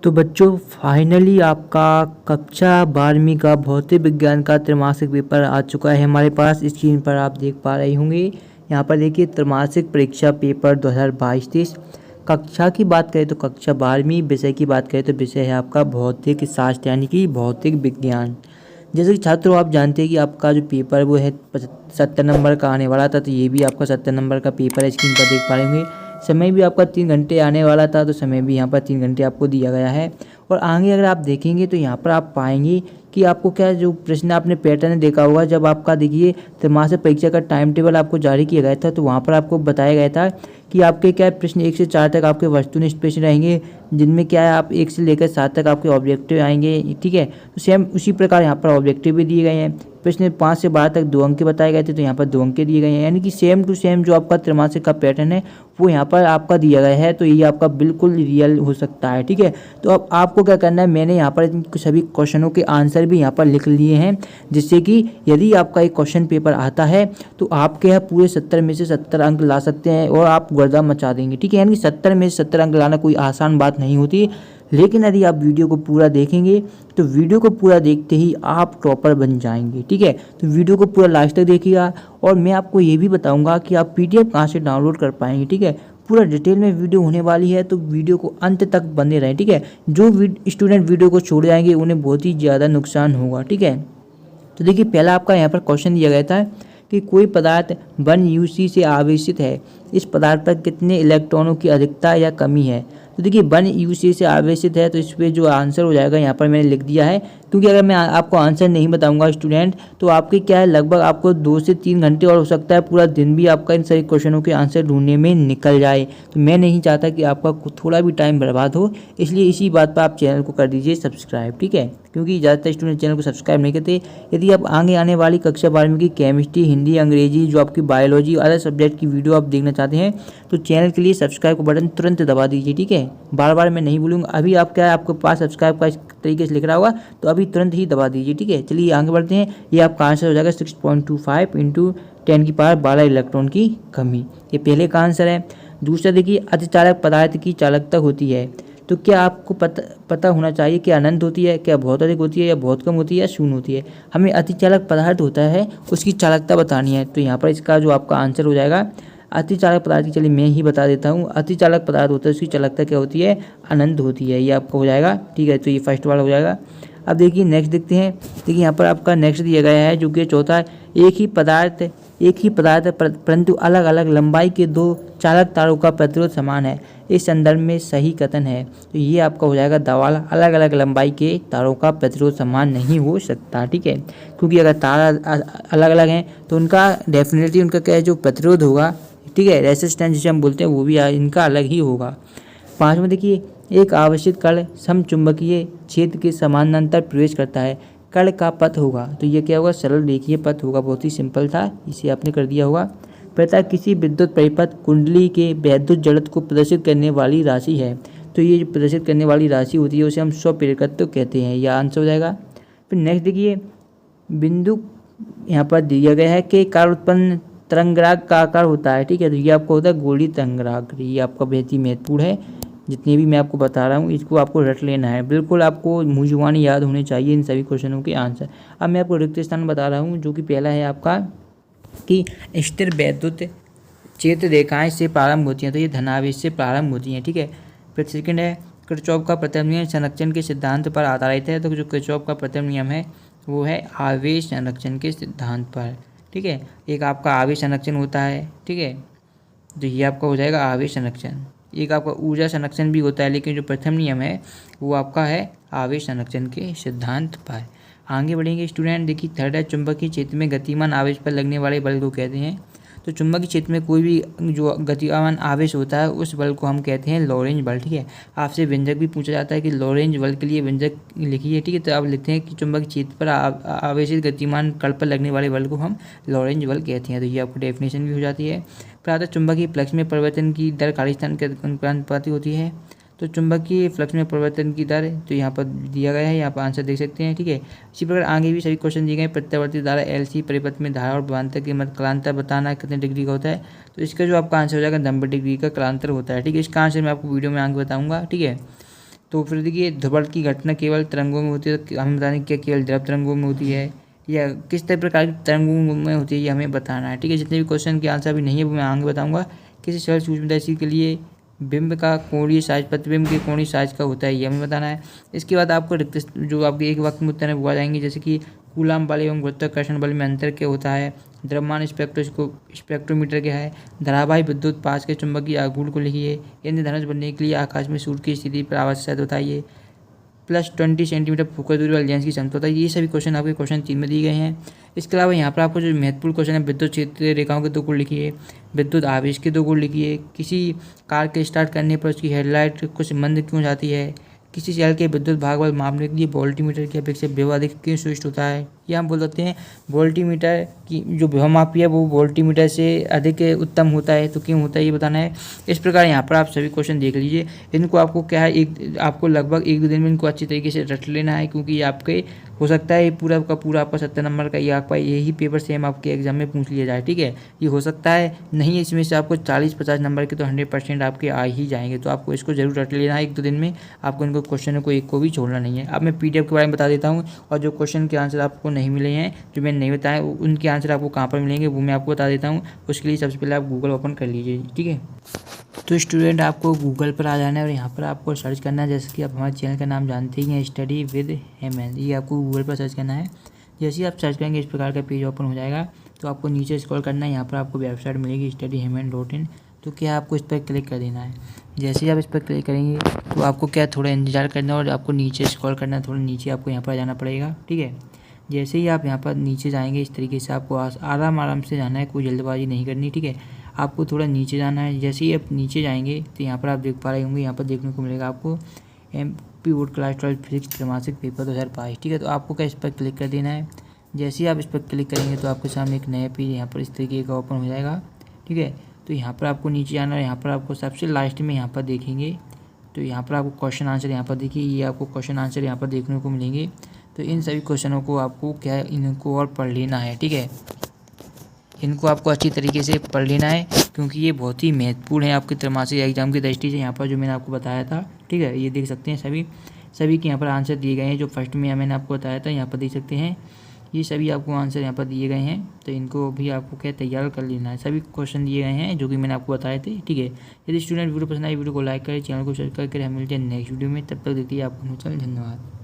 तो बच्चों फाइनली आपका कक्षा 12वीं का भौतिक विज्ञान का त्रैमासिक पेपर आ चुका है हमारे पास। स्क्रीन पर आप देख पा रहे होंगे। यहाँ पर देखिए त्रैमासिक परीक्षा पेपर 2022-23। कक्षा की बात करें तो कक्षा 12वीं, विषय की बात करें तो विषय है आपका भौतिक शास्त्र यानी कि भौतिक विज्ञान। जैसे कि छात्रों आप जानते हैं कि आपका जो पेपर वो है 70 नंबर का आने वाला था, तो ये भी आपका 70 नंबर का पेपर है। स्क्रीन पर देख पा रहे होंगे। समय भी आपका 3 घंटे आने वाला था, तो समय भी यहाँ पर 3 घंटे आपको दिया गया है। और आगे अगर आप देखेंगे तो यहाँ पर आप पाएंगे कि आपको क्या जो प्रश्न आपने पैटर्न देखा होगा, जब आपका देखिए त्रैमासिक परीक्षा का टाइम टेबल आपको जारी किया गया था, तो वहाँ पर आपको बताया गया था कि आपके क्या प्रश्न 1 से 4 तक आपके वस्तुनिष्ठ प्रश्न रहेंगे, जिनमें क्या है आप 1 से लेकर 7 तक आपके ऑब्जेक्टिव आएंगे। ठीक है, तो सेम उसी प्रकार यहाँ पर ऑब्जेक्टिव भी दिए गए हैं। प्रश्न 5 से 12 तक 2 अंक के बताए गए थे, तो यहाँ पर 2 अंक के दिए गए हैं। यानी कि सेम टू सेम जो आपका त्रैमासिक का पैटर्न है वो यहाँ पर आपका दिया गया है, तो ये आपका बिल्कुल रियल हो सकता है। ठीक है, तो अब आपको क्या करना है, मैंने यहाँ पर इन सभी क्वेश्चनों के आंसर भी यहाँ पर लिख लिए हैं, जिससे कि यदि आपका एक क्वेश्चन पेपर आता है तो आपके यहाँ पूरे 70 में से 70 अंक ला सकते हैं और आप गर्दा मचा देंगे। ठीक है, यानी कि 70 में से 70 अंक लाना कोई आसान बात नहीं होती, लेकिन यदि आप वीडियो को पूरा देखेंगे तो वीडियो को पूरा देखते ही आप टॉपर बन जाएंगे। ठीक है, तो वीडियो को पूरा लास्ट तक देखिएगा। और मैं आपको ये भी बताऊंगा कि आप PDF कहाँ से डाउनलोड कर पाएंगे। ठीक है, पूरा डिटेल में वीडियो होने वाली है, तो वीडियो को अंत तक बने रहें। ठीक है, जो स्टूडेंट वीडियो को छोड़ जाएंगे उन्हें बहुत ही ज़्यादा नुकसान होगा। ठीक है, तो देखिए पहला आपका यहाँ पर क्वेश्चन दिया गया था कि कोई पदार्थ 1 UC से आवेशित है, इस पदार्थ पर कितने इलेक्ट्रॉनों की अधिकता या कमी है। तो देखिए 1 UC से आवेशित है, तो इस पर जो आंसर हो जाएगा यहाँ पर मैंने लिख दिया है, क्योंकि अगर मैं आपको आंसर नहीं बताऊंगा स्टूडेंट, तो आपके क्या है लगभग आपको 2 से 3 घंटे और हो सकता है पूरा दिन भी आपका इन सभी क्वेश्चनों के आंसर ढूंढने में निकल जाए। तो मैं नहीं चाहता कि आपका थोड़ा भी टाइम बर्बाद हो, इसलिए इसी बात पर आप चैनल को कर दीजिए सब्सक्राइब। ठीक है, क्योंकि ज़्यादातर स्टूडेंट चैनल को सब्सक्राइब नहीं करते। यदि आप आगे आने वाली कक्षा 12वीं की केमिस्ट्री, हिंदी, अंग्रेजी, जो आपकी बायोलॉजी और अदर सब्जेक्ट की वीडियो आप देखना चाहते हैं, तो चैनल के लिए सब्सक्राइब का बटन तुरंत दबा दीजिए। ठीक है, बार बार मैं नहीं बोलूँगा, अभी आप क्या है आपके पास सब्सक्राइब का इस तरीके से लिख रहा होगा, तो अभी तुरंत ही दबा दीजिए। ठीक है, चलिए आगे बढ़ते हैं। ये आपका आंसर हो जाएगा 6.25 × 10⁻12 इलेक्ट्रॉन की कमी। ये पहले का आंसर है। दूसरा देखिए अतिचालक पदार्थ की चालकता होती है, तो क्या आपको पता होना चाहिए कि अनंत होती है, क्या बहुत अधिक होती है, या बहुत कम होती है, या शून्य होती है। हमें अतिचालक पदार्थ होता है उसकी चालकता बतानी है, तो यहाँ पर इसका जो आपका आंसर हो जाएगा अतिचालक पदार्थ की, चलिए मैं ही बता देता हूँ। अतिचालक पदार्थ होता है उसकी चालकता क्या होती है, अनंत होती है। ये आपका हो जाएगा। ठीक है, तो ये फर्स्ट वाला हो जाएगा। अब देखिए नेक्स्ट देखते हैं। देखिए यहाँ पर आपका नेक्स्ट दिया गया है जो कि चौथा है, एक ही पदार्थ परंतु अलग अलग लंबाई के 2 चालक तारों का प्रतिरोध समान है, इस संदर्भ में सही कथन है। तो ये आपका हो जाएगा दवाला, अलग अलग लंबाई के तारों का प्रतिरोध समान नहीं हो सकता। ठीक है, क्योंकि अगर तार अलग अलग हैं तो उनका डेफिनेटली उनका क्या है जो प्रतिरोध होगा, ठीक है, रेसिस्टेंस जिसे हम बोलते हैं, वो भी इनका अलग ही होगा। 5वां देखिए, एक आवेशित कण समचुंबकीय क्षेत्र के समानांतर प्रवेश करता है, कण का पथ होगा। तो ये क्या होगा, सरल रेखीय पथ होगा। बहुत ही सिंपल था, इसे आपने कर दिया होगा। प्रथा किसी विद्युत परिपथ कुंडली के वैद्युत जड़त्व को प्रदर्शित करने वाली राशि है, तो ये जो प्रदर्शित करने वाली राशि होती है उसे हम स्वप्रेरकत्व कहते हैं। यह आंसर हो जाएगा। फिर नेक्स्ट देखिए, बिंदु यहाँ पर दिया गया है कि कार्य उत्पन्न तरंगराग का आकार होता है। ठीक है, तो ये आपको होता है गोलीय तरंगराग। ये आपका बहुत ही महत्वपूर्ण है, जितने भी मैं आपको बता रहा हूँ इसको आपको रट लेना है, बिल्कुल आपको मुंहजुबानी याद होने चाहिए इन सभी क्वेश्चनों के आंसर। अब मैं आपको रिक्त स्थान बता रहा हूँ, जो कि पहला है आपका कि स्थिर वैद्युत क्षेत्र रेखाएं से प्रारंभ होती हैं, तो ये धनावेश से प्रारंभ होती हैं। ठीक है, फिर सेकंड है किरचॉफ का प्रथम नियम संरक्षण के सिद्धांत पर आधारित है, तो जो किरचॉफ का प्रथम नियम है वो है आवेश संरक्षण के सिद्धांत पर। ठीक है, एक आपका आवेश संरक्षण होता है। ठीक है, तो ये आपका हो जाएगा आवेश संरक्षण। एक आपका ऊर्जा संरक्षण भी होता है, लेकिन जो प्रथम नियम है वो आपका है आवेश संरक्षण के सिद्धांत पर। आगे बढ़ेंगे स्टूडेंट। देखिए थर्ड है, चुंबकीय क्षेत्र में गतिमान आवेश पर लगने वाले बल को कहते हैं। तो चुंबकीय क्षेत्र में कोई भी जो गतिमान आवेश होता है उस बल को हम कहते हैं लॉरेंज बल। ठीक है, आपसे व्यंजक भी पूछा जाता है कि लॉरेंज बल के लिए व्यंजक लिखिए। ठीक है, तो आप लिखते हैं कि चुंबकीय क्षेत्र पर आवेशित गतिमान कण पर लगने वाले बल को हम लॉरेंज बल कहते हैं। तो ये आपको डेफिनेशन भी हो जाती है। प्रातः चुंबकीय फ्लक्स में परिवर्तन की दर कार्यस्थान के अनुपाती होती है। तो चुंबकीय फ्लक्स में परिवर्तन की दर तो यहाँ पर दिया गया है, यहाँ पर आंसर देख सकते हैं। ठीक है, इसी प्रकार आगे भी सभी क्वेश्चन दिए गए। प्रत्यावर्ती धारा LC परिपथ में धारा और विभवांतर के मध्य कलांतर बताना कितने डिग्री का होता है, तो इसका जो आपका आंसर हो जाएगा 90 डिग्री का कलांतर होता है। ठीक है, इसका आंसर मैं आपको वीडियो में आगे बताऊंगा। ठीक है, तो फिर देखिए ध्रुवल की घटना केवल तरंगों में होती है, तो हमें बताना है क्या केवल द्रव तरंगों में होती है या किस तरह प्रकार की तरंगों में होती है, ये हमें बताना है। ठीक है, जितने भी क्वेश्चन के आंसर भी नहीं है वो मैं आगे बताऊंगा। किसी सरल सूक्ष्मदर्शी के लिए बिंब का कोणीय साइज प्रतिबिंब के कोणीय साइज का होता है, ये हमें बताना है। इसके बाद आपको रिक्त जो आपके एक वाक्य में उत्तर है वो आ जाएंगे, जैसे कि कूलाम बल एवं गुरुत्वाकर्षण बल में अंतर क्या होता है, द्रव्यमान स्पेक्ट्रोमीटर क्या है, धारावाही विद्युत पास के चुंबकीय आघूर्ण को लिखिए, इंद्रधनुष बनने के लिए आकाश में सूर्य की स्थिति पर आवश्यक बताइए, +20 सेंटीमीटर फोकस दूरी वाले लेंस की क्षमता होता है। ये सभी क्वेश्चन आपके क्वेश्चन 3 में दिए गए हैं। इसके अलावा यहाँ पर आपको जो महत्वपूर्ण क्वेश्चन है, विद्युत क्षेत्र रेखाओं के 2 गुण लिखिए, विद्युत आवेश के 2 गुण लिखिए, किसी कार के स्टार्ट करने पर उसकी हेडलाइट कुछ मंद क्यों जाती है, किसी सेल के विद्युत भाग बल मापने के लिए वोल्टीमीटर की अपेक्षा विभव अधिक क्यों सुष्ट होता है। या हम बोल सकते हैं वोल्टीमीटर की जो विभव मापी है वो वोल्टीमीटर से अधिक उत्तम होता है, तो क्यों होता है ये बताना है। इस प्रकार यहाँ पर आप सभी क्वेश्चन देख लीजिए। इनको आपको क्या है, आपको लगभग 1-2 दिन में इनको अच्छी तरीके से रट लेना है, क्योंकि ये आपके हो सकता है पूरा का पूरा आपका 70 नंबर का ये आपका यही पेपर सेम आपके एग्जाम में पूछ लिया जाए। ठीक है, ये हो सकता है, नहीं इसमें से आपको 40-50 नंबर के तो 100% आपके आ ही जाएंगे। तो आपको इसको जरूर रट लेना है 1-2 दिन में, आपको इनको क्वेश्चन को एक को भी छोड़ना नहीं है। अब मैं PDF के बारे में बता देता हूँ, और जो क्वेश्चन के आंसर आपको नहीं मिले हैं, जो मैंने नहीं बताया, उनके आंसर आपको कहाँ पर मिलेंगे वो मैं आपको बता देता हूँ। उसके लिए सबसे पहले आप गूगल ओपन कर लीजिए। ठीक है, तो स्टूडेंट आपको गूगल पर आ जाना है और यहाँ पर आपको सर्च करना है, जैसे कि आप हमारे चैनल का नाम जानते ही हैं, स्टडी विद हेमंत, ये आपको गूगल पर सर्च करना है। जैसे ही आप सर्च करेंगे इस प्रकार का पेज ओपन हो जाएगा। तो आपको नीचे स्क्रॉल करना है, यहाँ पर आपको वेबसाइट मिलेगी studyheman.in। तो क्या आपको इस पर क्लिक कर देना है। जैसे ही आप इस पर क्लिक करेंगे तो आपको क्या थोड़ा इंतजार करना है और आपको नीचे स्क्रॉल करना है, थोड़ा नीचे आपको यहाँ पर जाना पड़ेगा। ठीक है, जैसे ही आप यहाँ पर नीचे जाएंगे इस तरीके से आपको आराम से जाना है, कोई जल्दबाजी नहीं करनी। ठीक है, आपको थोड़ा नीचे जाना है। जैसे ही आप नीचे जाएंगे तो यहाँ पर आप देख पा रहे होंगे, यहाँ पर देखने को मिलेगा आपको MP बोर्ड क्लास 12 फिजिक्स त्रैमासिक पेपर 2022। ठीक है, तो आपको क्या इस पर क्लिक कर देना है। जैसे ही आप इस पर क्लिक करेंगे तो आपके सामने एक नया पेज यहाँ पर इस तरीके का ओपन हो जाएगा। ठीक है, तो यहाँ पर आपको नीचे जाना है। यहाँ पर आपको सबसे लास्ट में यहाँ पर देखेंगे तो यहाँ पर आपको क्वेश्चन आंसर यहाँ पर देखिए, ये आपको क्वेश्चन आंसर यहाँ पर देखने को मिलेंगे। तो इन सभी क्वेश्चनों को आपको क्या है, इनको और पढ़ लेना है। ठीक है, इनको आपको अच्छी तरीके से पढ़ लेना है, क्योंकि ये बहुत ही महत्वपूर्ण है आपके त्रैमासिक एग्जाम की दृष्टि से। यहाँ पर जो मैंने आपको बताया था, ठीक है, ये देख सकते हैं सभी के यहाँ पर आंसर दिए गए हैं। जो फर्स्ट में मैंने आपको बताया था यहाँ पर देख सकते हैं, ये सभी आपको आंसर यहाँ पर दिए गए हैं। तो इनको भी आपको क्या तैयार कर लेना है। सभी क्वेश्चन दिए गए हैं जो कि मैंने आपको बताए थे। ठीक है, यदि स्टूडेंट वीडियो पसंद आई, वीडियो को लाइक करें, चैनल को सब्सक्राइब करें। हम मिलते हैं नेक्स्ट वीडियो में, तब तक देखिए आपको धन्यवाद।